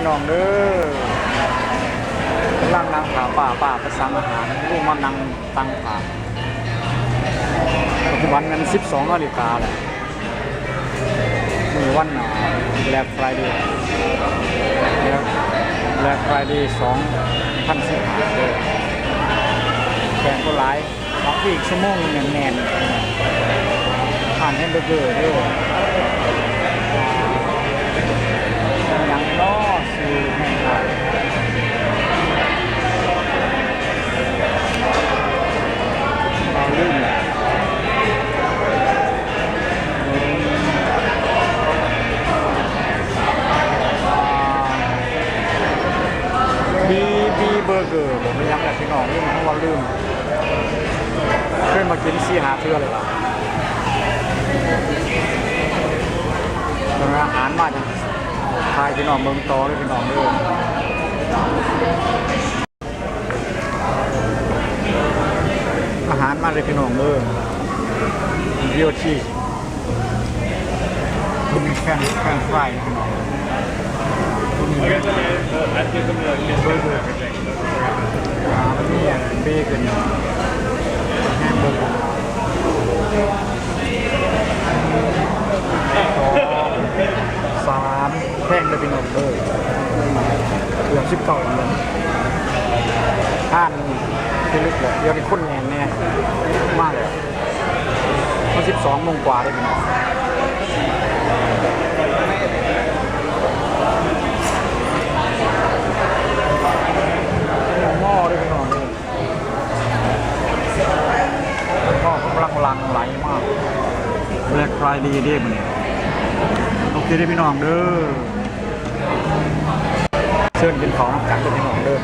น้องเด้อกำลังนั่งขาป่าไปสั่งอาหารลูกมานั่งตั้งขาปัจจุบันมัน12 นาฬิกาแหละมีวันBlack Friday Black Friday 2015เลยแข่งก็หลายบางทีอีกชั่วโมงแน่นๆผ่านแฮมเบอร์เกอร์ด้วยยังน้อซื้อแม่งครับเราลื่นบีเบอร์เกอร์ผมไม่ยั้งแต่พี่น้องลืมเพราะว่าลืมเคยมากิน4-5 เทื่อเลยล่ะอาหารมาจากทายพี่น้องเมืองตอด้วยพี่น้องด้วยอาหารมาเลยพี่น้องด้วยเดียวชีคุณแค่ไฟพี่น้องเบอร์เกอร์นี่เบเกนแฮมเบอร์เกอร์3แท่งเลยพี่น้องเลยเกือบ19 เดือนท่านที่ลึกเลยเดี๋ยวนี้คนแน่นแน่มากเลยมัน12 โมงกว่าเลยพี่น้องหม้อด้วยพี่น้องเลยหม้อกำลังไหลมากแรกไฟดีเด้มันโอเคได้พี่น้องเด้อเชิญกินของน้ำกันด้วยพี่น้องเด้อ